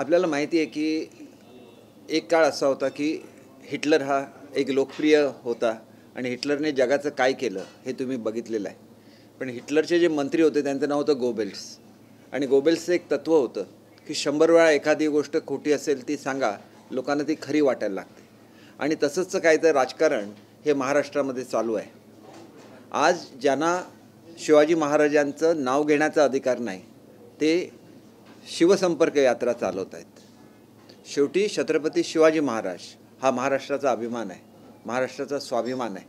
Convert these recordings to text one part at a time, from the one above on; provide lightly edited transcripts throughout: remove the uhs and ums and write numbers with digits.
आपल्याला माहिती आहे की एक काळ असा होता की हिटलर हा एक लोकप्रिय होता आणि हिटलरने जगाचं काय केलं हे तुम्ही बघितलेलं आहे. पण हिटलरचे जे मंत्री होते त्यांचं नाव होतं गोबेल्स. आणि गोबेल्सचं एक तत्त्व होतं की 100 वेळा एखादी गोष्ट खोटी असेल ती सांगा, लोकांना ती खरी वाटायला लागते. आणि तसंच काय तर राजकारण हे महाराष्ट्रामध्ये चालू आहे. आज ज्यांना शिवाजी महाराजांचं नाव घेण्याचा अधिकार नाही ते शिवसंपर्क यात्रा चालवत आहेत. शेवटी छत्रपती शिवाजी महाराज हा महाराष्ट्राचा अभिमान आहे, महाराष्ट्राचा स्वाभिमान आहे.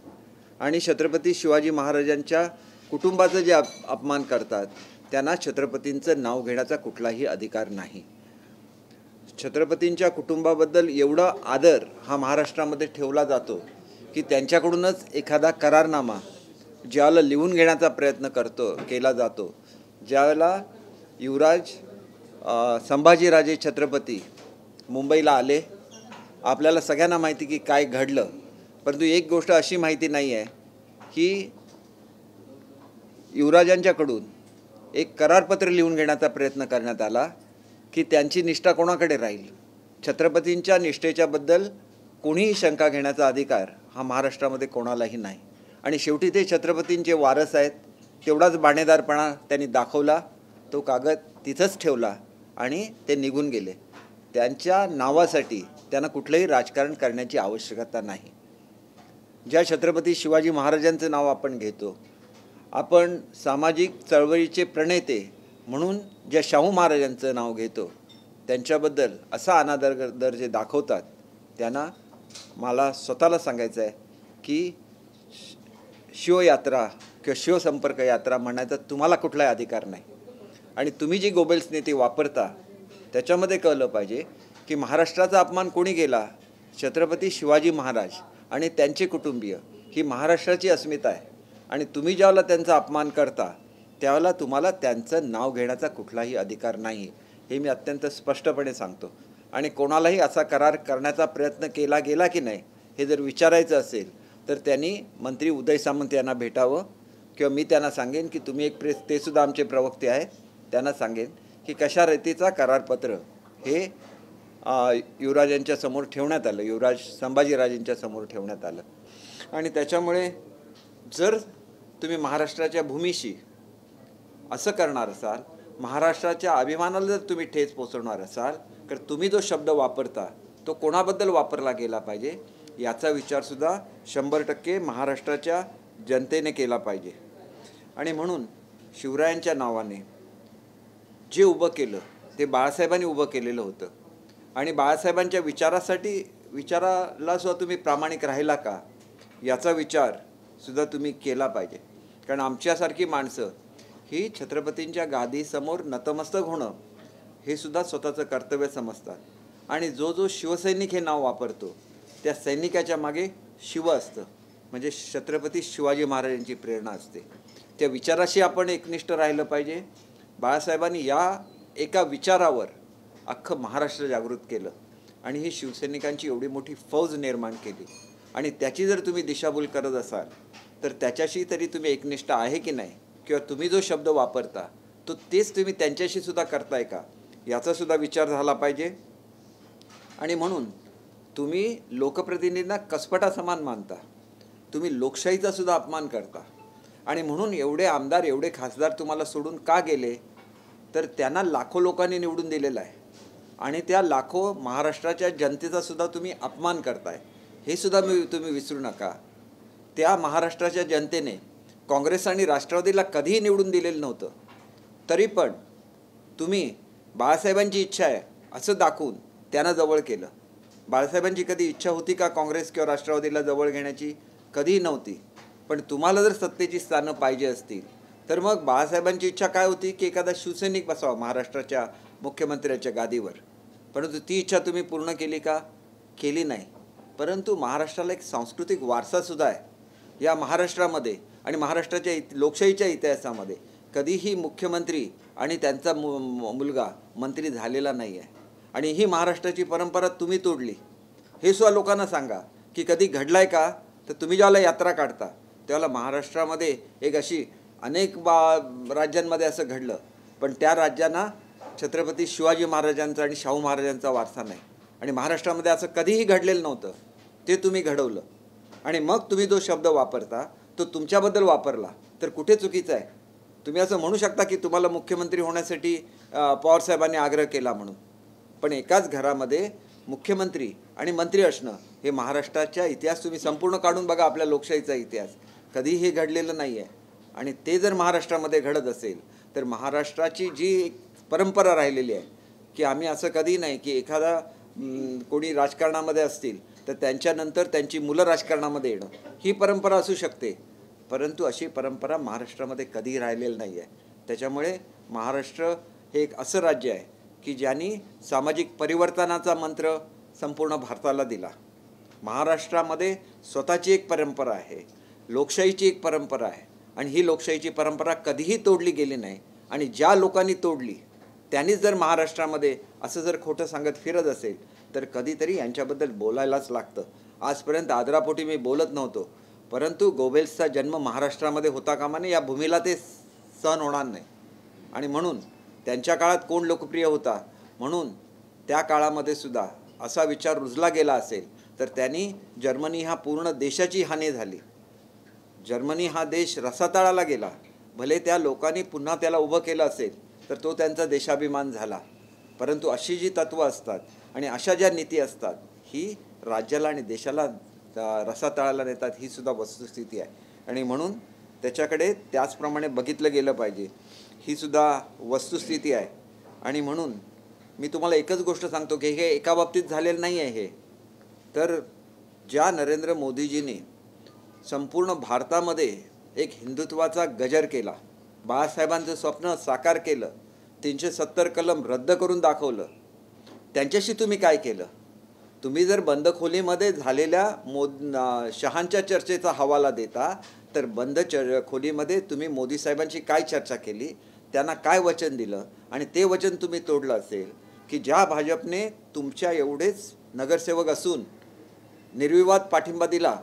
आणि छत्रपती शिवाजी महाराजांच्या कुटुंबाचं जे अपमान करतात त्यांना छत्रपतींचं नाव घेण्याचा कुठलाही अधिकार नाही. छत्रपतींच्या कुटुंबाबद्दल एवढा आदर हा महाराष्ट्रामध्ये ठेवला जातो की त्यांच्याकडूनच एखादा करारनामा ज्याला लिहून घेण्याचा प्रयत्न केला जातो. ज्यावेळेला युवराज संभाजीराजे छत्रपती मुंबईला आले, आपल्याला सगळ्यांना माहिती की काय घडलं. परंतु एक गोष्ट अशी माहिती नाही आहे की युवराजांच्याकडून एक करारपत्र लिहून घेण्याचा प्रयत्न करण्यात आला की त्यांची निष्ठा कोणाकडे राहील. छत्रपतींच्या निष्ठेच्याबद्दल कोणीही शंका घेण्याचा अधिकार हा महाराष्ट्रामध्ये कोणालाही नाही. आणि शेवटी ते छत्रपतींचे वारस आहेत, तेवढाच बाणेदारपणा त्यांनी दाखवला. तो कागद तिथंच ठेवला आणि ते निघून गेले. त्यांच्या नावासाठी त्यांना कुठलंही राजकारण करण्याची आवश्यकता नाही. ज्या छत्रपती शिवाजी महाराजांचं नाव आपण घेतो, आपण सामाजिक चळवळीचे प्रणेते म्हणून ज्या शाहू महाराजांचं नाव घेतो, त्यांच्याबद्दल असा अनादर जे दाखवतात त्यांना मला स्वतःला सांगायचं आहे की शिवयात्रा किंवा शिवसंपर्क यात्रा म्हणायचा तुम्हाला कुठलाही अधिकार नाही. आणि तुम्ही जी गोबेल्स नीती वापरता त्याच्यामध्ये कळलं पाहिजे की महाराष्ट्राचा अपमान कोणी केला? छत्रपती शिवाजी महाराज आणि त्यांचे कुटुंबीय ही महाराष्ट्राची अस्मिता आहे. आणि तुम्ही ज्यावेळेला त्यांचा अपमान करता त्यावेळेला तुम्हाला त्यांचं नाव घेण्याचा कुठलाही अधिकार नाही, हे मी अत्यंत स्पष्टपणे सांगतो. आणि कोणालाही असा करार करण्याचा प्रयत्न केला गेला की नाही हे जर विचारायचं असेल तर त्यांनी मंत्री उदय सामंत यांना भेटावं, किंवा मी त्यांना सांगेन की तुम्ही ते सुद्धा आमचे प्रवक्ते आहेत, त्यांना सांगेन की कशा रीतीचा करारपत्र हे युवराजांच्या समोर ठेवण्यात आलं, युवराज संभाजीराजेंच्या समोर ठेवण्यात आलं. आणि त्याच्यामुळे जर तुम्ही महाराष्ट्राच्या भूमीशी असं करणार असाल, महाराष्ट्राच्या अभिमानाला जर तुम्ही ठेच पोचवणार असाल, तर तुम्ही जो शब्द वापरता तो कोणाबद्दल वापरला गेला पाहिजे याचा विचारसुद्धा 100% महाराष्ट्राच्या जनतेने केला पाहिजे. आणि म्हणून शिवरायांच्या नावाने जे उभं केलं ते बाळासाहेबांनी उभं केलेलं होतं. आणि बाळासाहेबांच्या विचाराला सुद्धा तुम्ही प्रामाणिक राहिला का याचा विचारसुद्धा तुम्ही केला पाहिजे. कारण आमच्यासारखी माणसं ही छत्रपतींच्या गादीसमोर नतमस्तक होणं हे सुद्धा स्वतःचं कर्तव्य समजतात. आणि जो शिवसैनिक हे नाव वापरतो त्या सैनिकाच्या मागे शिव असतं, म्हणजे छत्रपती शिवाजी महाराजांची प्रेरणा असते. त्या विचाराशी आपण एकनिष्ठ राहिलं पाहिजे. बाळासाहेबांनी या एका विचारावर अख्खं महाराष्ट्र जागृत केलं आणि ही शिवसैनिकांची एवढी मोठी फौज निर्माण केली. आणि त्याची जर तुम्ही दिशाभूल करत असाल तर त्याच्याशी तरी तुम्ही एकनिष्ठ आहे की नाही, किंवा तुम्ही जो शब्द वापरता तो तेच तुम्ही त्यांच्याशी सुद्धा करताय का याचा सुद्धा विचार झाला पाहिजे. आणि म्हणून तुम्ही लोकप्रतिनिधींना कसपटा समान मानता, तुम्ही लोकशाहीचा सुद्धा अपमान करता. आणि म्हणून एवढे आमदार एवढे खासदार तुम्हाला सोडून का गेले, तर त्यांना लाखो लोकांनी निवडून दिलेलं आहे. आणि त्या लाखो महाराष्ट्राच्या जनतेचा सुद्धा तुम्ही अपमान करताय, हे सुद्धा तुम्ही विसरू नका. त्या महाराष्ट्राच्या जनतेने काँग्रेस आणि राष्ट्रवादीला कधीही निवडून दिलेलं नव्हतं, तरी पण तुम्ही बाळासाहेबांची इच्छा आहे असं दाखवून त्यांना जवळ केलं. बाळासाहेबांची कधी इच्छा होती का काँग्रेस किंवा राष्ट्रवादीला जवळ घेण्याची? कधीही नव्हती. पण तुम्हाला जर सत्तेची स्थानं पाहिजे असतील तर मग बाळासाहेबांची इच्छा काय होती की एखादा शिवसैनिक बसावा महाराष्ट्राच्या मुख्यमंत्र्याच्या गादीवर. परंतु ती इच्छा तुम्ही पूर्ण केली का? केली नाही. परंतु महाराष्ट्राला एक सांस्कृतिक वारसासुद्धा आहे या महाराष्ट्रामध्ये. आणि महाराष्ट्राच्या लोकशाहीच्या इतिहासामध्ये कधीही मुख्यमंत्री आणि त्यांचा मुलगा मंत्री झालेला नाही आहे. आणि ही महाराष्ट्राची परंपरा तुम्ही तोडली, हे सुद्धा लोकांना सांगा की कधी घडलं आहे का? तर तुम्ही ज्यावेळेला यात्रा काढता त्यावेळेला महाराष्ट्रामध्ये एक अशी अनेक राज्यांमध्ये असं घडलं, पण त्या राज्यांना छत्रपती शिवाजी महाराजांचा आणि शाहू महाराजांचा वारसा नाही आणि महाराष्ट्रामध्ये असं कधीही घडलेलं नव्हतं. ते तुम्ही घडवलं आणि मग तुम्ही जो शब्द वापरता तो तुमच्याबद्दल वापरला तर कुठे चुकीचं आहे? तुम्ही असं म्हणू शकता की तुम्हाला मुख्यमंत्री होण्यासाठी पवारसाहेबांनी आग्रह केला म्हणून, पण एकाच घरामध्ये मुख्यमंत्री आणि मंत्री असणं हे महाराष्ट्राचा इतिहास तुम्ही संपूर्ण काढून बघा, आपल्या लोकशाहीचा इतिहास कधीही हे घडलेलं नाही आहे. आणि ते जर महाराष्ट्रामध्ये घडत असेल तर महाराष्ट्राची जी परंपरा राहिलेली आहे की आम्ही असं कधी नाही की एखादा कोणी राजकारणामध्ये असतील तर त्यांच्यानंतर त्यांची मुलं राजकारणामध्ये येणं, ही परंपरा असू शकते, परंतु अशी परंपरा महाराष्ट्रामध्ये कधीही राहिलेली नाही आहे. त्याच्यामुळे महाराष्ट्र हे एक असं राज्य आहे की ज्यांनी सामाजिक परिवर्तनाचा मंत्र संपूर्ण भारताला दिला. महाराष्ट्रामध्ये स्वतःची एक परंपरा आहे, लोकशाहीची एक परंपरा आहे आणि ही लोकशाहीची परंपरा कधीही तोडली गेली नाही. आणि ज्या लोकांनी तोडली त्यांनीच जर महाराष्ट्रामध्ये असं जर खोटं सांगत फिरत असेल तर कधीतरी यांच्याबद्दल बोलायलाच लागतं. आजपर्यंत आदरापोटी मी बोलत नव्हतो, परंतु गोबेल्सचा जन्म महाराष्ट्रामध्ये होता कामा नये, या भूमीला ते सहन होणार नाही. आणि म्हणून त्यांच्या काळात कोण लोकप्रिय होता, म्हणून त्या काळामध्ये सुद्धा असा विचार रुजला गेला असेल तर त्यांनी जर्मनी हा पूर्ण देशाची हानी झाली. जर्मनी हा देश रसातळाला गेला. भले त्या लोकांनी पुन्हा त्याला उभं केलं असेल तर तो त्यांचा देशाभिमान झाला, परंतु अशी जी तत्त्वं असतात आणि अशा ज्या नीती असतात ही राज्याला आणि देशाला रसातळाला नेतात, ही सुद्धा वस्तुस्थिती आहे. आणि म्हणून त्याच्याकडे त्याचप्रमाणे बघितलं गेलं पाहिजे, ही सुद्धा वस्तुस्थिती आहे. आणि म्हणून मी तुम्हाला एकच गोष्ट सांगतो की हे एका बाबतीत झालेलं नाही आहे. हे तर ज्या नरेंद्र मोदीजींनी संपूर्ण भारतामध्ये एक हिंदुत्वाचा गजर केला, बाळासाहेबांचं स्वप्न साकार केलं, 370 कलम रद्द करून दाखवलं, त्यांच्याशी तुम्ही काय केलं? तुम्ही जर बंद खोलीमध्ये झालेल्या शहांच्या चर्चेचा हवाला देता तर बंद खोलीमध्ये तुम्ही मोदी साहेबांची काय चर्चा केली, त्यांना काय वचन दिलं आणि ते वचन तुम्ही तोडलं असेल की ज्या भाजपने तुमच्या एवढेच नगरसेवक असून निर्विवाद पाठिंबा दिला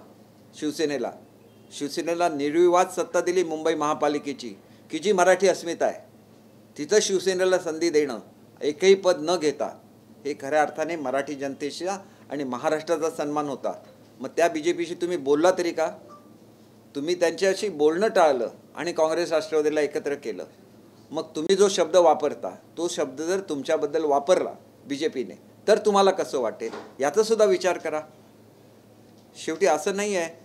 शिवसेनेला निर्विवाद सत्ता दिली मुंबई महापालिकेची की जी मराठी अस्मिता आहे, तिथं शिवसेनेला संधी देणं एकही पद न घेता हे खऱ्या अर्थाने मराठी जनतेच्या आणि महाराष्ट्राचा सन्मान होता. मग त्या BJPशी तुम्ही बोलला तरी का? तुम्ही त्यांच्याशी बोलणं टाळलं आणि काँग्रेस राष्ट्रवादीला एकत्र केलं. मग तुम्ही जो शब्द वापरता तो शब्द जर तुमच्याबद्दल वापरला BJPने तर तुम्हाला कसं वाटेल याचा सुद्धा विचार करा. शेवटी असं नाही आहे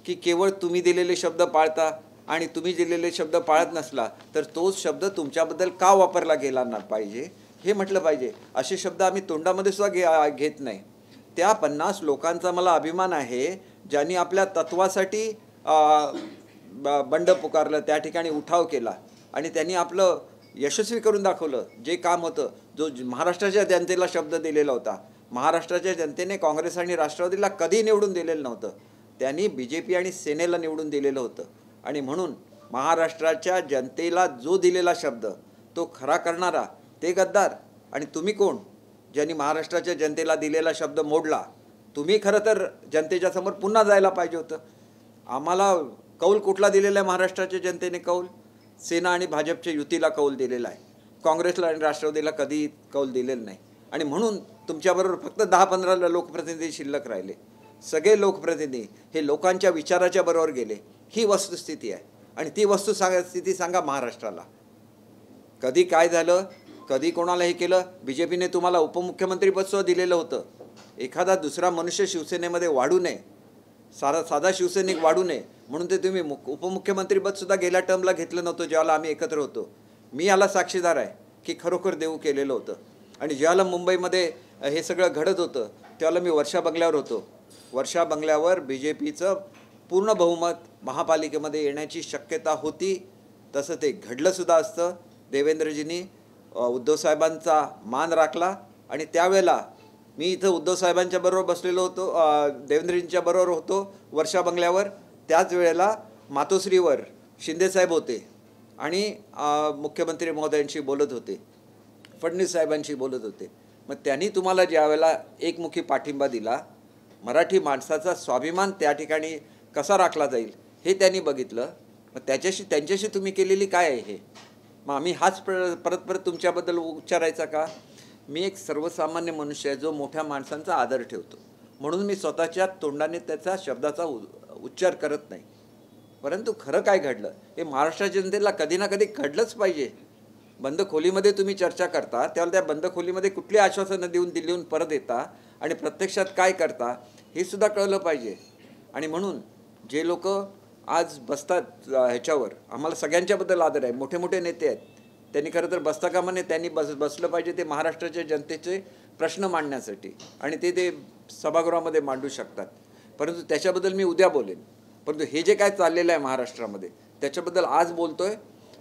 की केवळ तुम्ही दिलेले शब्द पाळता आणि तुम्ही दिलेले शब्द पाळत नसला तर तोच शब्द तुमच्याबद्दल का वापरला गेला ना पाहिजे हे म्हटलं पाहिजे. असे शब्द आम्ही तोंडामध्ये सुद्धा घेत नाही. त्या 50 लोकांचा मला अभिमान आहे ज्यांनी आपल्या तत्वासाठी बंड पुकारलं, त्या ठिकाणी उठाव केला आणि त्यांनी आपलं यशस्वी करून दाखवलं. जे काम होतं, जो महाराष्ट्राच्या जनतेला शब्द दिलेला होता, महाराष्ट्राच्या जनतेने काँग्रेस आणि राष्ट्रवादीला कधी निवडून दिलेलं नव्हतं, त्यांनी BJP आणि सेनेला निवडून दिलेलं होतं. आणि म्हणून महाराष्ट्राच्या जनतेला जो दिलेला शब्द तो खरा करणारा ते गद्दार. आणि तुम्ही कोण ज्यांनी महाराष्ट्राच्या जनतेला दिलेला शब्द मोडला? तुम्ही खरं तर जनतेच्या समोर पुन्हा जायला पाहिजे होतं. आम्हाला कौल कुठला दिलेला आहे महाराष्ट्राच्या जनतेने? कौल सेना आणि भाजपच्या युतीला कौल दिलेला आहे, काँग्रेसला आणि राष्ट्रवादीला कधी कौल दिलेलं नाही. आणि म्हणून तुमच्याबरोबर फक्त 10-15 लोकप्रतिनिधी शिल्लक राहिले. सगळे लोकप्रतिनिधी हे लोकांच्या विचाराच्या बरोबर गेले. ही वस्तुस्थिती आहे आणि ती वस्तुस्थिती सांगा महाराष्ट्राला. कधी काय झालं, कधी कोणाला हे केलं? BJPने तुम्हाला उपमुख्यमंत्रीपद सुद्धा दिलेलं होतं. एखादा दुसरा मनुष्य शिवसेनेमध्ये वाढू नये, साधा शिवसैनिक वाढू नये म्हणून ते तुम्ही उपमुख्यमंत्रीपद सुद्धा गेल्या टर्मला घेतलं नव्हतं ज्यावेळेला आम्ही एकत्र होतो. मी याला साक्षीदार आहे की खरोखर देऊ केलेलं होतं. आणि ज्यावेळेला मुंबईमध्ये हे सगळं घडत होतं त्यावेळेला मी वर्षा बंगल्यावर होतो. वर्षा बंगल्यावर BJPचं पूर्ण बहुमत महापालिकेमध्ये येण्याची शक्यता होती. तसं ते घडलंसुद्धा असतं. देवेंद्रजींनी उद्धव साहेबांचा मान राखला आणि त्यावेळेला मी इथं उद्धव साहेबांच्या बरोबर बसलेलो होतो, देवेंद्रजींच्या बरोबर होतो वर्षा बंगल्यावर. त्याच वेळेला मातोश्रीवर शिंदेसाहेब होते आणि मुख्यमंत्री महोदयांशी बोलत होते, फडणवीस साहेबांशी बोलत होते. मग त्यांनी तुम्हाला ज्यावेळेला एकमुखी पाठिंबा दिला, मराठी माणसाचा स्वाभिमान त्या ठिकाणी कसा राखला जाईल हे त्यांनी बघितलं. मग त्यांच्याशी तुम्ही केलेली काय आहे हे? मग आम्ही हाच परत परत तुमच्याबद्दल उच्चारायचा का? मी एक सर्वसामान्य मनुष्य आहे जो मोठ्या माणसांचा आदर ठेवतो, म्हणून मी स्वतःच्या तोंडाने त्याचा शब्दाचा उच्चार करत नाही. परंतु खरं काय घडलं हे महाराष्ट्राच्या जनतेला कधी ना कधी घडलंच पाहिजे. बंद खोलीमध्ये तुम्ही चर्चा करता, त्याला त्या बंद खोलीमध्ये कुठली आश्वासनं देऊन दिल्लीहून परत येता आणि प्रत्यक्षात काय करता हे सुद्धा कळलं पाहिजे. आणि म्हणून जे लोक आज बसतात ह्याच्यावर, आम्हाला सगळ्यांच्याबद्दल आदर आहे, मोठे मोठे नेते आहेत, त्यांनी खरं तर बसता कामा नये, त्यांनी बसलं पाहिजे ते महाराष्ट्राच्या जनतेचे प्रश्न मांडण्यासाठी, आणि ते सभागृहामध्ये मांडू शकतात. परंतु त्याच्याबद्दल मी उद्या बोलेन. परंतु हे जे काय चाललेलं आहे महाराष्ट्रामध्ये त्याच्याबद्दल आज बोलतोय.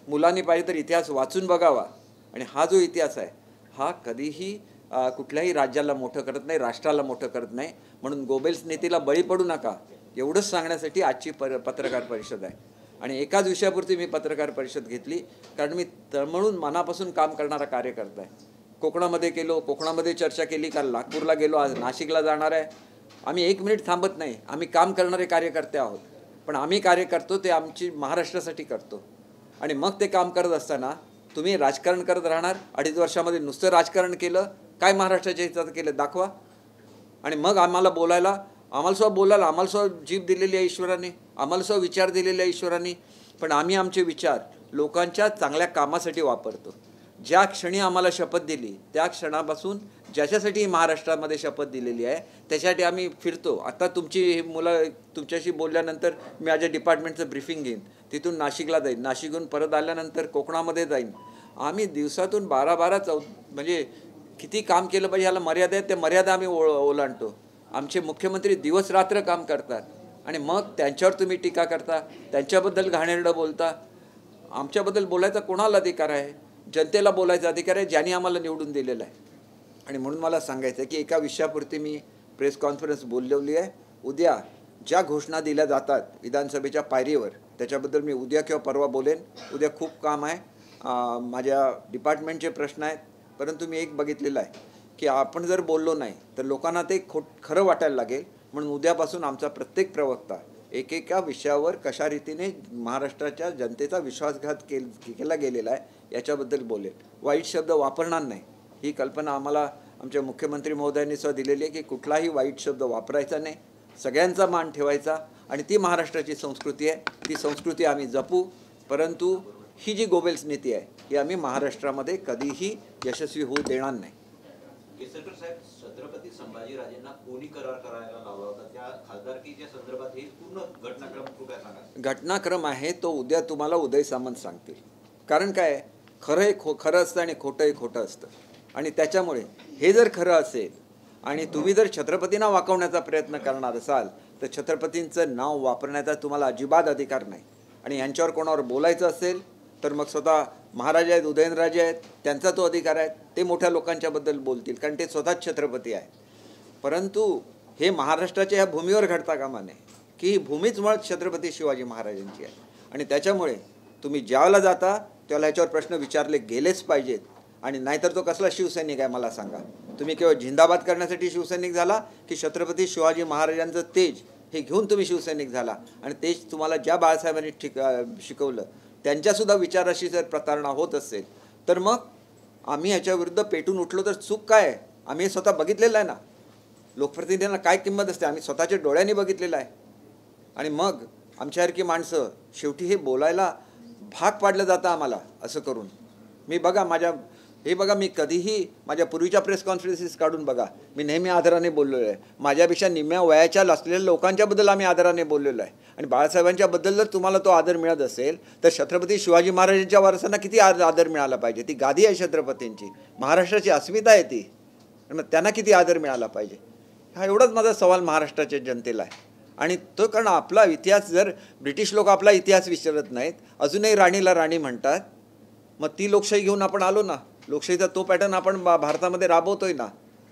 मुलांनी पाहिजे तर इतिहास वाचून बघावा, आणि हा जो इतिहास आहे हा कधीही कुठल्याही राज्याला मोठं करत नाही, राष्ट्राला मोठं करत नाही. म्हणून गोबेल्स नीतीला बळी पडू नका एवढंच सांगण्यासाठी आजची पत्रकार परिषद आहे. आणि एकाच विषयापुरती मी पत्रकार परिषद घेतली, कारण मी तळमळून मनापासून काम करणारा कार्यकर्ता आहे. कोकणामध्ये गेलो, कोकणामध्ये चर्चा केली, काल नागपूरला गेलो, आज नाशिकला जाणार आहे. आम्ही एक मिनिट थांबत नाही, आम्ही काम करणारे कार्यकर्ते आहोत. पण आम्ही कार्य करतो ते आमची महाराष्ट्रासाठी करतो. आणि मग ते काम करत असताना तुम्ही राजकारण करत राहणार. 2.5 वर्षामध्ये नुसतं राजकारण केलं, काय महाराष्ट्राच्या हिताचं केलं दाखवा. आणि मग आम्हाला सुद्धा जीभ दिलेली आहे ईश्वराने, आम्हाला सुद्धा विचार दिलेले आहे ईश्वराने. पण आम्ही आमचे विचार लोकांच्या चांगल्या कामासाठी वापरतो. ज्या क्षणी आम्हाला शपथ दिली त्या क्षणापासून ज्याच्यासाठी महाराष्ट्रामध्ये शपथ दिलेली आहे त्याच्यासाठी आम्ही फिरतो. आता तुमची मुलं तुमच्याशी बोलल्यानंतर मी माझ्या डिपार्टमेंटचं ब्रीफिंग घेईन, तिथून नाशिकला जाईन, नाशिकहून परत आल्यानंतर कोकणामध्ये जाईन. आम्ही दिवसातून 12 म्हणजे किती काम केलं पाहिजे ह्याला मर्यादा आहे, त्या मर्यादा आम्ही ओलांडतो. आमचे मुख्यमंत्री दिवस रात्र काम करतात आणि मग त्यांच्यावर तुम्ही टीका करता, त्यांच्याबद्दल घाणेरडं बोलता. आमच्याबद्दल बोलायचा कोणाला अधिकार आहे? जनतेला बोलायचा अधिकार आहे, ज्यांनी आम्हाला निवडून दिलेलं आहे. आणि म्हणून मला सांगायचं आहे की एका विषयापुरती मी प्रेस कॉन्फरन्स बोलवली आहे. उद्या ज्या घोषणा दिल्या जातात विधानसभेच्या पायरीवर त्याच्याबद्दल मी उद्या किंवा परवा बोलेन. उद्या खूप काम आहे, माझ्या डिपार्टमेंटचे प्रश्न आहेत. परंतु मी एक बघितलेलं आहे की आपण जर बोललो नाही तर लोकांना ते खरं वाटायला लागेल. म्हणून उद्यापासून आमचा प्रत्येक प्रवक्ता एकेका विषयावर कशा रीतीने महाराष्ट्राच्या जनतेचा विश्वासघात केला गेलेला आहे याच्याबद्दल बोलेल. वाईट शब्द वापरणार नाही, ही कल्पना आम्हाला आमच्या मुख्यमंत्री महोदयांनी सुद्धा दिलेली आहे की कुठलाही वाईट शब्द वापरायचा नाही, सगळ्यांचा मान ठेवायचा. आणि ती महाराष्ट्राची संस्कृती आहे, ती संस्कृती आम्ही जपू. परंतु ही जी गोबेल्स नीती आहे ही आम्ही महाराष्ट्रामध्ये कधीही यशस्वी होऊ देणार नाही. केसरकर साहेब, छत्रपती संभाजीराजेंना कोणी करार करायला लावला होता त्या खासदारकीच्या संदर्भात हे पूर्ण घटनाक्रम काय सांगा? घटनाक्रम आहे तो उद्या तुम्हाला उदय सामंत सांगतील. कारण काय, खरं हे खरं असतं आणि खोटं हे खोटं असतं. आणि त्याच्यामुळे हे जर खरं असेल आणि तुम्ही जर छत्रपतींना वाकवण्याचा प्रयत्न करणार असाल तर छत्रपतींचं नाव वापरण्याचा तुम्हाला अजिबात अधिकार नाही. आणि यांच्यावर कोणावर बोलायचं असेल तर मग स्वतः महाराज आहेत, उदयनराजे आहेत, त्यांचा तो अधिकार आहे, ते मोठ्या लोकांच्याबद्दल बोलतील कारण ते स्वतःच छत्रपती आहेत. परंतु हे महाराष्ट्राच्या ह्या भूमीवर घडता कामा नये की ही भूमीच मुळात छत्रपती शिवाजी महाराजांची आहे. आणि त्याच्यामुळे तुम्ही ज्यावेळेला जाता त्यावेळेला ह्याच्यावर प्रश्न विचारले गेलेच पाहिजेत. आणि नाहीतर तो कसला शिवसैनिक आहे मला सांगा? तुम्ही केवळ झिंदाबाद करण्यासाठी शिवसैनिक झाला की छत्रपती शिवाजी महाराजांचं तेज हे घेऊन तुम्ही शिवसैनिक झाला? आणि तेज तुम्हाला ज्या बाळासाहेबांनी शिकवलं त्यांच्यासुद्धा विचाराशी जर प्रतारणा होत असेल तर मग आम्ही ह्याच्याविरुद्ध पेटून उठलो तर चूक काय आहे? आम्ही हे स्वतः बघितलेलं आहे ना, लोकप्रतिनिधींना काय किंमत असते आम्ही स्वतःच्या डोळ्यांनी बघितलेलं आहे. आणि मग आमच्यासारखी माणसं शेवटी हे बोलायला भाग पाडलं जातं आम्हाला असं करून. मी कधीही माझ्या पूर्वीच्या प्रेस कॉन्फरन्सेस काढून बघा, मी नेहमी आदराने बोललेलो आहे. माझ्यापेक्षा निम्म्या वयाच्या असलेल्या लोकांच्याबद्दल आम्ही आदराने बोललेलो आहे. आणि बाळासाहेबांच्याबद्दल जर तुम्हाला तो आदर मिळत असेल तर छत्रपती शिवाजी महाराजांच्या वारसांना किती आदर मिळाला पाहिजे? ती गादी आहे छत्रपतींची, महाराष्ट्राची अस्मिता आहे ती, मग त्यांना किती आदर मिळाला पाहिजे? हा एवढाच माझा सवाल महाराष्ट्राच्या जनतेला आहे. आणि तो कारण आपला इतिहास जर ब्रिटिश लोक आपला इतिहास विसरत नाहीत, अजूनही राणीला राणी म्हणतात, मग ती लोकशाही घेऊन आपण आलो ना, लोकशाहीचा तो पॅटर्न आपण भारतामध्ये राबवतोय ना.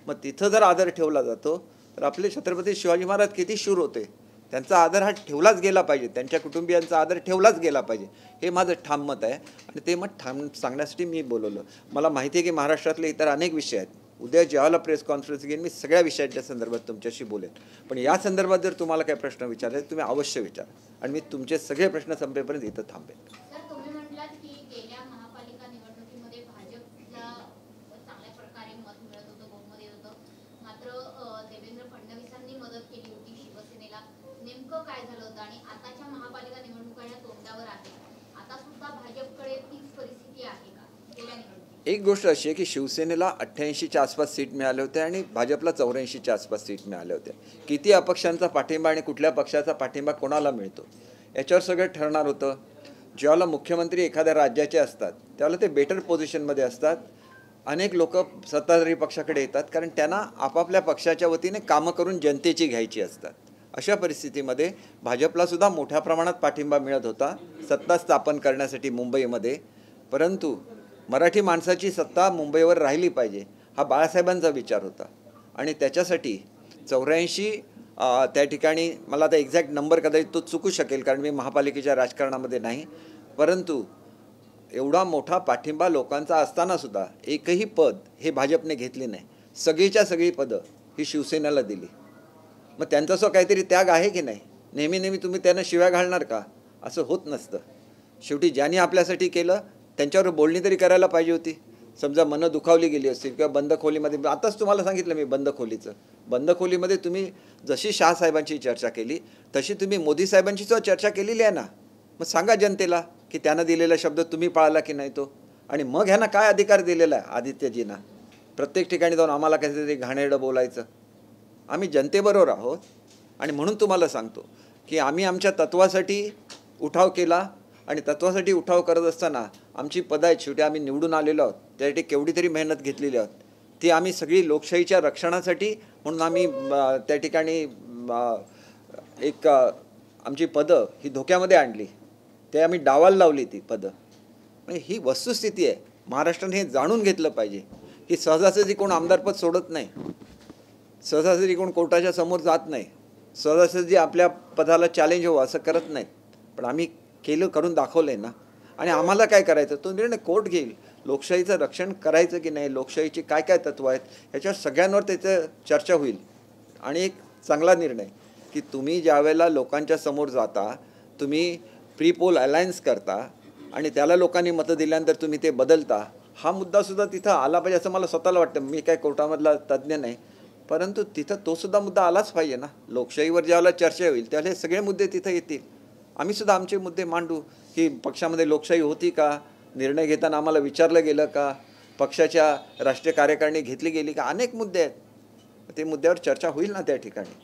मग तिथं जर आदर ठेवला जातो तर आपले छत्रपती शिवाजी महाराज किती शूर होते, त्यांचा आदर हा ठेवलाच गेला पाहिजे, त्यांच्या कुटुंबियांचा आदर ठेवलाच गेला पाहिजे, हे माझं ठाम मत आहे. आणि ते मत ठाम सांगण्यासाठी मी बोलवलं. मला माहिती आहे की महाराष्ट्रातले इतर अनेक विषय आहेत. उद्या ज्यावेळेला प्रेस कॉन्फरन्स घेईन मी सगळ्या विषयाच्या संदर्भात तुमच्याशी बोलेन. पण या संदर्भात जर तुम्हाला काही प्रश्न विचारले तुम्ही अवश्य विचारा आणि मी तुमचे सगळे प्रश्न संपेपर्यंत इथं थांबेन. सर, तुम्ही म्हटलात की गेल्या महापालिका एक गोष्ट अशी आहे की शिवसेनेला 88च्या आसपास सीट मिळाल्या होत्या आणि भाजपला 84च्या आसपास सीट मिळाल्या होत्या. किती अपक्षांचा पाठिंबा आणि कुठल्या पक्षाचा पाठिंबा कोणाला मिळतो याच्यावर सगळं ठरणार होतं. ज्यावेळेला मुख्यमंत्री एखाद्या राज्याचे असतात त्यावेळेला ते बेटर पोझिशनमध्ये असतात. अनेक लोक सत्ताधारी पक्षाकडे येतात कारण त्यांना आपापल्या पक्षाच्या वतीने कामं करून जनतेची घ्यायची असतात. अशा परिस्थितीमध्ये भाजपला सुद्धा मोठ्या प्रमाणात पाठिंबा मिळत होता सत्ता स्थापन करण्यासाठी मुंबईमध्ये. परंतु मराठी माणसाची सत्ता मुंबईवर राहिली पाहिजे हा बाळासाहेबांचा विचार होता आणि त्याच्यासाठी 84 त्या ठिकाणी मला आता एक्झॅक्ट नंबर कदाचित तो चुकू शकेल कारण मी महापालिकेच्या राजकारणामध्ये नाही, परंतु एवढा मोठा पाठिंबा लोकांचा असतानासुद्धा एकही पद हे भाजपने घेतले नाही. सगळीच्या सगळी पदं ही शिवसेनेला दिली. मग त्यांचा असं काहीतरी त्याग आहे की नाही? नेहमी नेहमी तुम्ही त्यांना शिव्या घालणार का? असं होत नसतं. शेवटी ज्यांनी आपल्यासाठी केलं त्यांच्यावर बोलणी तरी करायला पाहिजे होती. समजा मनं दुखावली गेली असतील किंवा बंद खोलीमध्ये, आताच तुम्हाला सांगितलं मी बंद खोलीमध्ये तुम्ही जशी शहासाहेबांची चर्चा केली तशी तुम्ही मोदी साहेबांची सुद्धा चर्चा केलेली आहे ना. मग सांगा जनतेला की त्यांना दिलेला शब्द तुम्ही पाळला की नाही तो. आणि मग ह्यांना काय अधिकार दिलेला आहे आदित्यजींना प्रत्येक ठिकाणी जाऊन आम्हाला काहीतरी घाणेरडं बोलायचं? आम्ही जनतेबरोबर आहोत आणि म्हणून तुम्हाला सांगतो की आम्ही आमच्या तत्वासाठी उठाव केला आणि तत्वासाठी उठाव करत असताना आमची पदं आहेत. शेवटी आम्ही निवडून आलेलो आहोत, त्यासाठी केवढी तरी मेहनत घेतलेली आहोत. ती आम्ही सगळी लोकशाहीच्या रक्षणासाठी म्हणून आम्ही त्या ठिकाणी एक आमची पदं ही धोक्यामध्ये आणली. ते आम्ही डावाला लावली ती पदं. म्हणजे ही वस्तुस्थिती आहे. महाराष्ट्राने हे जाणून घेतलं पाहिजे की सहजासहजी कोण आमदारपद सोडत नाही, सहजासहजी कोण कोर्टाच्या समोर जात नाही, सहजासहजी आपल्या पदाला चॅलेंज हो असं करत नाहीत. पण आम्ही करून दाखवलं आहे ना. आणि आम्हाला काय करायचं तो निर्णय कोर्ट घेईल. लोकशाहीचं रक्षण करायचं की नाही, लोकशाहीची काय काय तत्त्व आहेत ह्याच्यावर सगळ्यांवर त्याचं चर्चा होईल. आणि एक चांगला निर्णय की तुम्ही ज्या वेळेला लोकांच्या समोर जाता, तुम्ही प्री पोल अलायन्स करता आणि त्याला लोकांनी मतं दिल्यानंतर तुम्ही ते बदलता, हा मुद्दासुद्धा तिथं आला पाहिजे असं मला स्वतःला वाटतं. मी काय कोर्टामधला तज्ज्ञ नाही, परंतु तिथं तोसुद्धा मुद्दा आलाच पाहिजे ना. लोकशाहीवर ज्यावेळेला चर्चा होईल त्यावेळेला हे सगळे मुद्दे तिथं येतील. आम्ही सुद्धा आमचे मुद्दे मांडू की पक्षामध्ये लोकशाही होती का, निर्णय घेताना आम्हाला विचारलं गेलं का, पक्षाच्या राष्ट्रीय कार्यकारिणी घेतली गेली का. अनेक मुद्दे आहेत. ते मुद्द्यावर चर्चा होईल ना त्या ठिकाणी.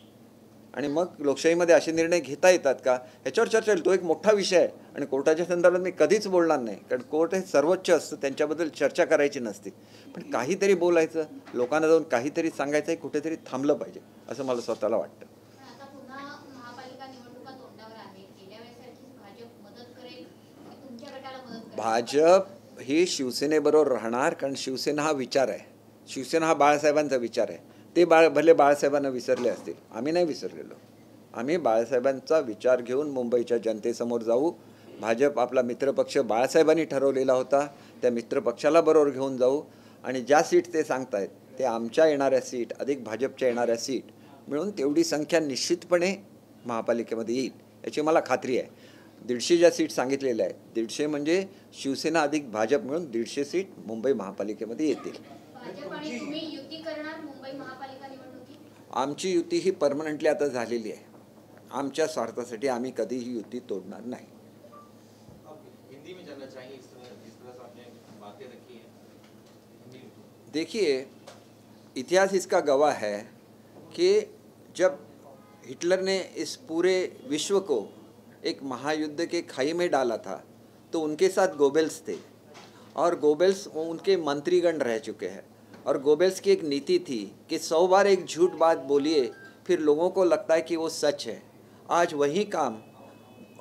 आणि मग लोकशाहीमध्ये असे निर्णय घेता येतात का ह्याच्यावर चर्चा होईल. तो एक मोठा विषय आहे आणि कोर्टाच्या संदर्भात मी कधीच बोलणार नाही कारण कोर्ट हे सर्वोच्च असतं, त्यांच्याबद्दल चर्चा करायची नसते. पण काहीतरी बोलायचं, लोकांना जाऊन काहीतरी सांगायचं, हे कुठेतरी थांबलं पाहिजे असं मला स्वतःला वाटतं. भाजप ही शिवसेनेबरोबर राहणार कारण शिवसेना हा विचार आहे. शिवसेना हा बाळासाहेबांचा विचार आहे. ते भले बाळासाहेबांना विसरले असतील, आम्ही नाही विसरलेलो. आम्ही बाळासाहेबांचा विचार घेऊन मुंबईच्या जनतेसमोर जाऊ. भाजप आपला मित्रपक्ष बाळासाहेबांनी ठरवलेला होता, त्या मित्रपक्षाला बरोबर घेऊन जाऊ आणि ज्या सीट ते सांगतायत ते आमच्या येणाऱ्या सीट अधिक भाजपच्या येणाऱ्या सीट मिळून तेवढी संख्या निश्चितपणे महापालिकेमध्ये येईल याची मला खात्री आहे. 150 ज्या सीट सांगितलेल्या आहेत, 150 म्हणजे शिवसेना अधिक भाजप मिळून 150 सीट मुंबई महापालिकेमध्ये येतील. आमची युती ही परमनंटली आता झालेली आहे. आमच्या स्वार्थासाठी आम्ही कधीही युती तोडणार नाही. देखिए, इतिहास इसका गवाह है कि जब हिटलर ने इस पूरे विश्व को एक महायुद्ध के खाई में डाला था तो उनके साथ गोबेल्स थे और गोबेल्स उनके मंत्रीगण रह चुके हैं. और गोबेल्स की एक नीति थी कि 100 बार एक झूठ बात बोलिए फिर लोगों को लगता है कि वो सच है. आज वही काम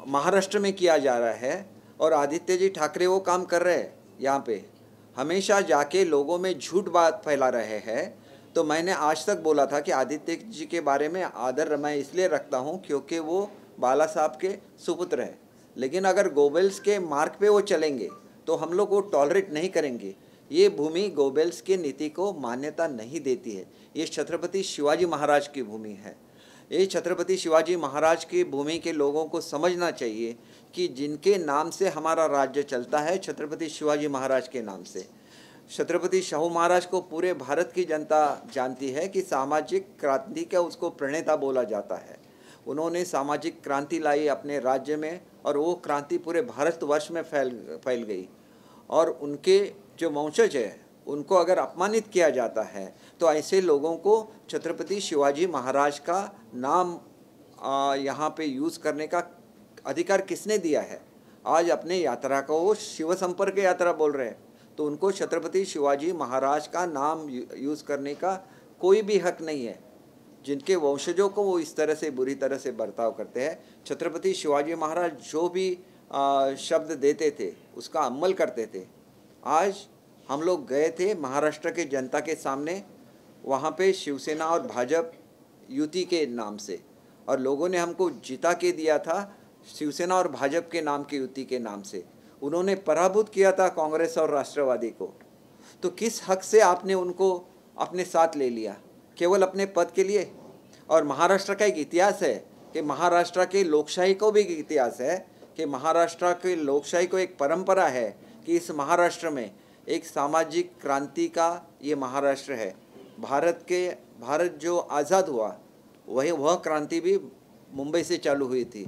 महाराष्ट्र में किया जा रहा है और आदित्य जी ठाकरे वो काम कर रहे हैं. यहाँ पे हमेशा जाके लोगों में झूठ बात फैला रहे हैं. तो मैंने आज तक बोला था कि आदित्य जी के बारे में आदर मैं इसलिए रखता हूँ क्योंकि वो बाला साहब के सुपुत्र हैं. लेकिन अगर गोबेल्स के मार्ग पे वो चलेंगे तो हम लोग वो टॉलरेट नहीं करेंगे. ये भूमि गोबेल्स के नीति को मान्यता नहीं देती है. ये छत्रपति शिवाजी महाराज की भूमि है. ये छत्रपति शिवाजी महाराज की भूमि के लोगों को समझना चाहिए कि जिनके नाम से हमारा राज्य चलता है, छत्रपति शिवाजी महाराज के नाम से. छत्रपति शाहू महाराज को पूरे भारत की जनता जानती है कि सामाजिक क्रांति का उसको प्रणेता बोला जाता है. उन्होंने सामाजिक क्रांति लाई अपने राज्य में और वो क्रांति पूरे भारतवर्ष में फैल गई. और उनके जो वंशज है उनको अगर अपमानित किया जाता है तो ऐसे लोगों को छत्रपति शिवाजी महाराज का नाम यहाँ पे यूज़ करने का अधिकार किसने दिया है? आज अपने यात्रा को वो शिव संपर्क यात्रा बोल रहे हैं, तो उनको छत्रपति शिवाजी महाराज का नाम यूज़ करने का कोई भी हक नहीं है। जिनके वंशजों को वो इस तरह से बुरी तरह से बर्ताव करते हैं, छत्रपति शिवाजी महाराज जो भी शब्द देते थे उसका अमल करते थे। आज हम लोग गए थे महाराष्ट्र के जनता के सामने, वहाँ पे शिवसेना और भाजपा युति के नाम से, और लोगों ने हमको जिता के दिया था शिवसेना और भाजपा के नाम की युति के नाम से। उन्होंने पराभूत किया था कांग्रेस और राष्ट्रवादी को। तो किस हक से आपने उनको अपने साथ ले लिया? केवल अपने पद के लिए? और महाराष्ट्र का एक इतिहास है कि महाराष्ट्र के लोकशाही को भी एक इतिहास है कि महाराष्ट्र के लोकशाही को एक परंपरा है कि इस महाराष्ट्र में एक सामाजिक क्रांति का ये महाराष्ट्र है। भारत जो आज़ाद हुआ वह क्रांति भी मुंबई से चालू हुई थी।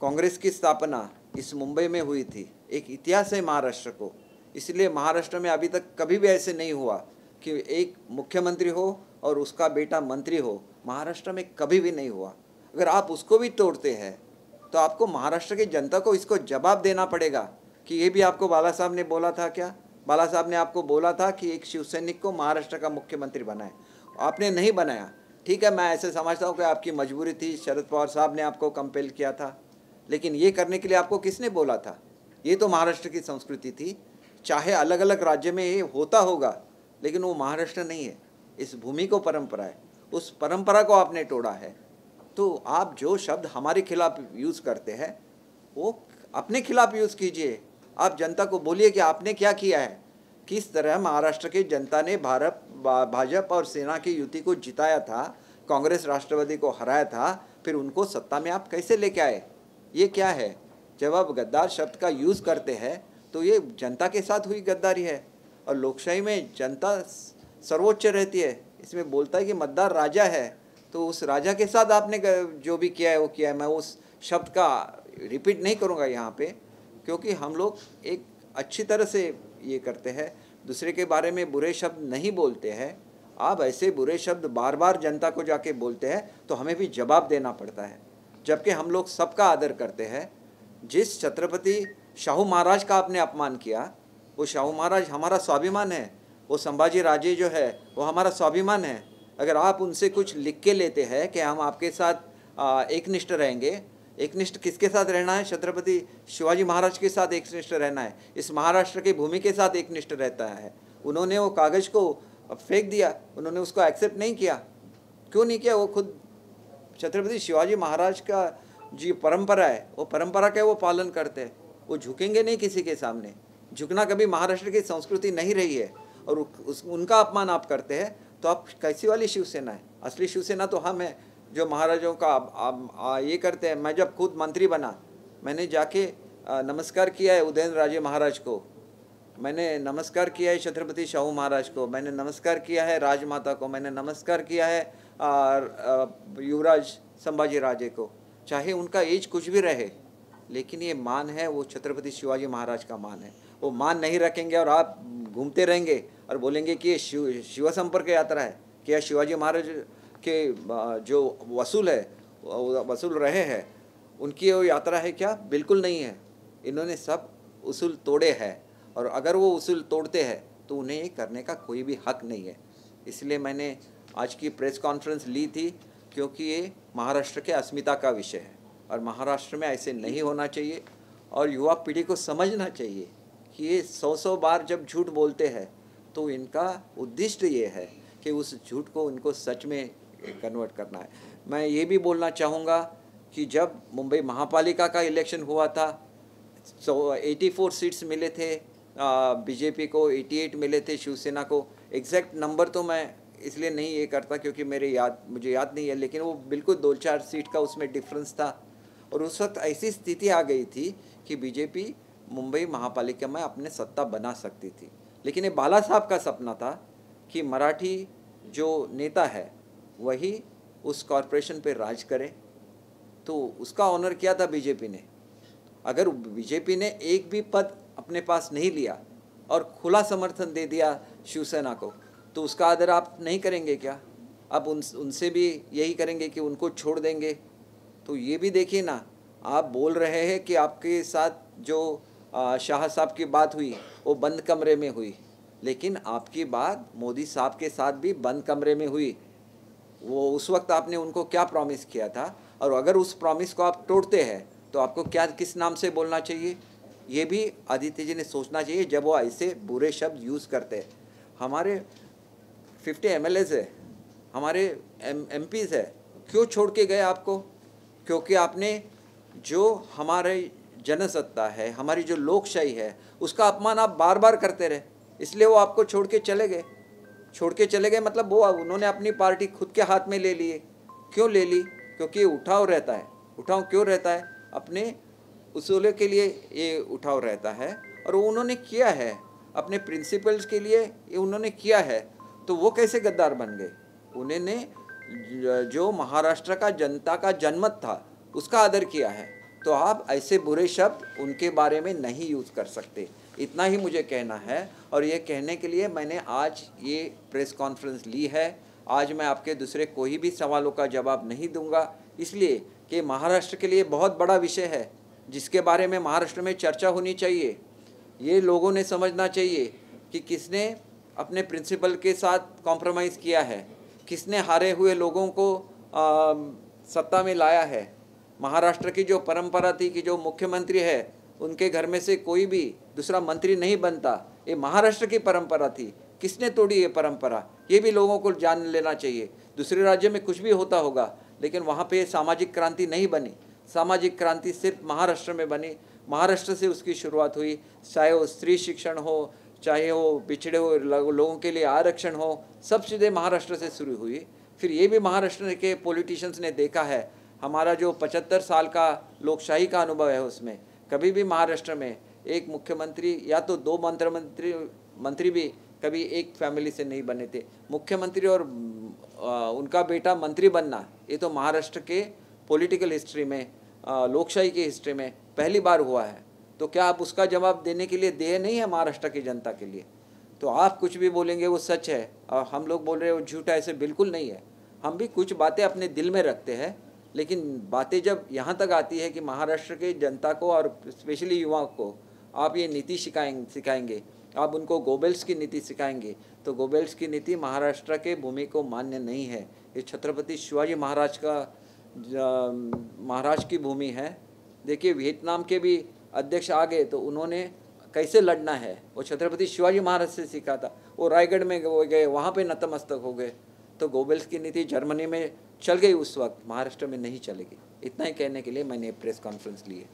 कांग्रेस की स्थापना इस मुंबई में हुई थी। एक इतिहास है महाराष्ट्र को। इसलिए महाराष्ट्र में अभी तक कभी भी ऐसे नहीं हुआ कि एक मुख्यमंत्री हो और उसका बेटा मंत्री हो। महाराष्ट्र में कभी भी नहीं हुआ। अगर आप उसको भी तोड़ते हैं तो आपको महाराष्ट्र की जनता को इसको जवाब देना पड़ेगा कि ये भी आपको बाला साहब ने बोला था क्या? बाला साहब ने आपको बोला था कि एक शिवसैनिक को महाराष्ट्र का मुख्यमंत्री बनाए, आपने नहीं बनाया। ठीक है, मैं ऐसे समझता हूँ कि आपकी मजबूरी थी, शरद पवार साहब ने आपको कंपेल किया था, लेकिन ये करने के लिए आपको किसने बोला था? ये तो महाराष्ट्र की संस्कृति थी। चाहे अलग अलग राज्य में ये होता होगा, लेकिन वो महाराष्ट्र नहीं है। इस भूमि को परंपरा है, उस परंपरा को आपने तोड़ा है। तो आप जो शब्द हमारे खिलाफ यूज़ करते हैं वो अपने खिलाफ यूज़ कीजिए। आप जनता को बोलिए कि आपने क्या किया है, किस तरह महाराष्ट्र की जनता ने भाजपा और सेना की युति को जिताया था, कांग्रेस राष्ट्रवादी को हराया था, फिर उनको सत्ता में आप कैसे लेके आए। ये क्या है? जब आप गद्दार शब्द का यूज़ करते हैं तो ये जनता के साथ हुई गद्दारी है। और लोकशाही में जनता सर्वोच्च रहती है। इसमें बोलता है कि मतदार राजा है, तो उस राजा के साथ आपने जो भी किया है वो किया है। मैं उस शब्द का रिपीट नहीं करूँगा यहाँ पे, क्योंकि हम लोग एक अच्छी तरह से ये करते हैं, दूसरे के बारे में बुरे शब्द नहीं बोलते हैं। आप ऐसे बुरे शब्द बार बार जनता को जाके बोलते हैं तो हमें भी जवाब देना पड़ता है, जबकि हम लोग सबका आदर करते हैं। जिस छत्रपति शाहू महाराज का आपने अपमान किया, वो शाहू महाराज हमारा स्वाभिमान है। वो संभाजी राजे जो है वो हमारा स्वाभिमान है। अगर आप उनसे कुछ लिख के लेते हैं कि हम आपके साथ एकनिष्ठ रहेंगे, एकनिष्ठ किसके साथ रहना है? छत्रपति शिवाजी महाराज के साथ एकनिष्ठ रहना है, इस महाराष्ट्र की भूमि के साथ एकनिष्ठ रहता है। उन्होंने वो कागज़ को फेंक दिया, उन्होंने उसको एक्सेप्ट नहीं किया। क्यों नहीं किया? वो खुद छत्रपति शिवाजी महाराज का जी परंपरा है, वो परंपरा का वो पालन करते हैं। वो झुकेंगे नहीं किसी के सामने। झुकना कभी महाराष्ट्र की संस्कृति नहीं रही है, और उनका अपमान आप करते हैं तो आप कैसी वाली शिवसेना है? असली शिवसेना तो हम हैं जो महाराजों का ये करते हैं। मैं जब खुद मंत्री बना, मैंने जाके नमस्कार किया है उदयन राजे महाराज को, मैंने नमस्कार किया है छत्रपति शाहू महाराज को, मैंने नमस्कार किया है राजमाता को, मैंने नमस्कार किया है युवराज संभाजी राजे को। चाहे उनका एज कुछ भी रहे, लेकिन ये मान है वो छत्रपति शिवाजी महाराज का मान है। वो मान नहीं रखेंगे और आप घूमते रहेंगे और बोलेंगे कि ये शिव संपर्क यात्रा है, कि यह शिवाजी महाराज के जो वसूल रहे हैं उनकी वो यात्रा है क्या? बिल्कुल नहीं है। इन्होंने सब उसूल तोड़े हैं, और अगर वो उसूल तोड़ते हैं तो उन्हें ये करने का कोई भी हक नहीं है। इसलिए मैंने आज की प्रेस कॉन्फ्रेंस ली थी, क्योंकि ये महाराष्ट्र के अस्मिता का विषय है और महाराष्ट्र में ऐसे नहीं होना चाहिए। और युवा पीढ़ी को समझना चाहिए कि ये 100 बार जब झूठ बोलते हैं तो इनका उद्देश्य ये है कि उस झूठ को इनको सच में कन्वर्ट करना है। मैं ये भी बोलना चाहूँगा कि जब मुंबई महापालिका का इलेक्शन हुआ था, 84 सीट्स मिले थे बीजेपी को, 88 मिले थे शिवसेना को। एग्जैक्ट नंबर तो मैं इसलिए नहीं ये करता क्योंकि मुझे याद नहीं है, लेकिन वो बिल्कुल 2-4 सीट का उसमें डिफरेंस था। और उस वक्त ऐसी स्थिति आ गई थी कि बीजेपी मुंबई महापालिका में अपने सत्ता बना सकती थी। लेकिन ये बाला साहब का सपना था कि मराठी जो नेता है वही उस कॉरपोरेशन पे राज करे, तो उसका ऑनर किया था बीजेपी ने। अगर बीजेपी ने एक भी पद अपने पास नहीं लिया और खुला समर्थन दे दिया शिवसेना को, तो उसका आदर आप नहीं करेंगे क्या? आप उनसे भी यही करेंगे कि उनको छोड़ देंगे? तो ये भी देखिए ना, आप बोल रहे हैं कि आपके साथ जो शाह साहब की बात हुई वो बंद कमरे में हुई, लेकिन आपकी बात मोदी साहब के साथ भी बंद कमरे में हुई। वो उस वक्त आपने उनको क्या प्रॉमिस किया था, और अगर उस प्रॉमिस को आप तोड़ते हैं तो आपको क्या किस नाम से बोलना चाहिए? ये भी आदित्य जी ने सोचना चाहिए जब वो ऐसे बुरे शब्द यूज़ करते हैं। हमारे 50 MLAs है, हमारे MPs है, क्यों छोड़ के गए आपको? क्योंकि आपने जो हमारे जनसत्ता है, हमारी जो लोकशाही है, उसका अपमान आप बार बार करते रहे, इसलिए वो आपको छोड़ के चले गए। छोड़ के चले गए मतलब वो उन्होंने अपनी पार्टी खुद के हाथ में ले लिए। क्यों ले ली? क्योंकि उठाव रहता है। उठाव क्यों रहता है? अपने उसूलों के लिए ये उठाव रहता है, और वो उन्होंने किया है अपने प्रिंसिपल्स के लिए, ये उन्होंने किया है। तो वो कैसे गद्दार बन गए? उन्होंने जो महाराष्ट्र का जनता का जनमत था उसका आदर किया है। तो आप ऐसे बुरे शब्द उनके बारे में नहीं यूज़ कर सकते। इतना ही मुझे कहना है, और ये कहने के लिए मैंने आज ये प्रेस कॉन्फ्रेंस ली है। आज मैं आपके दूसरे कोई भी सवालों का जवाब नहीं दूंगा, इसलिए कि महाराष्ट्र के लिए बहुत बड़ा विषय है जिसके बारे में महाराष्ट्र में चर्चा होनी चाहिए। ये लोगों ने समझना चाहिए कि किसने अपने प्रिंसिपल के साथ कॉम्प्रोमाइज़ किया है, किसने हारे हुए लोगों को सत्ता में लाया है। महाराष्ट्र की जो परंपरा थी कि जो मुख्यमंत्री है उनके घर में से कोई भी दूसरा मंत्री नहीं बनता, ये महाराष्ट्र की परंपरा थी। किसने तोड़ी ये परंपरा? ये भी लोगों को जान लेना चाहिए। दूसरे राज्य में कुछ भी होता होगा, लेकिन वहाँ पे सामाजिक क्रांति नहीं बनी। सामाजिक क्रांति सिर्फ महाराष्ट्र में बनी। महाराष्ट्र से उसकी शुरुआत हुई, चाहे वो स्त्री शिक्षण हो, चाहे वो पिछड़े हुए लोगों के लिए आरक्षण हो, सब चीज़ें महाराष्ट्र से शुरू हुई। फिर ये भी महाराष्ट्र के पॉलिटिशियंस ने देखा है। हमारा जो 75 साल का लोकशाही का अनुभव है, उसमें कभी भी महाराष्ट्र में एक मुख्यमंत्री या तो दो मंत्री भी कभी एक फैमिली से नहीं बने थे। मुख्यमंत्री और उनका बेटा मंत्री बनना, ये तो महाराष्ट्र के पॉलिटिकल हिस्ट्री में, लोकशाही की हिस्ट्री में पहली बार हुआ है। तो क्या आप उसका जवाब देने के लिए देय नहीं है महाराष्ट्र की जनता के लिए? तो आप कुछ भी बोलेंगे वो सच है, और हम लोग बोल रहे हैं वो झूठ है, ऐसे बिल्कुल नहीं है। हम भी कुछ बातें अपने दिल में रखते हैं, लेकिन बातें जब यहाँ तक आती है कि महाराष्ट्र के जनता को और स्पेशली युवाओं को आप ये नीति सिखाएंगे, आप उनको गोबेल्स की नीति सिखाएंगे, तो गोबेल्स की नीति महाराष्ट्र के भूमि को मान्य नहीं है। ये छत्रपति शिवाजी महाराज की भूमि है। देखिए, वियतनाम के भी अध्यक्ष आ गए तो उन्होंने कैसे लड़ना है वो छत्रपति शिवाजी महाराज से सीखा था। वो रायगढ़ में गए, वहाँ पे नतमस्तक हो गए। तो गोबेल्स की नीति जर्मनी में चल गई उस वक्त, महाराष्ट्र में नहीं चलेगी। इतना ही कहने के लिए मैंने प्रेस कॉन्फ्रेंस ली है।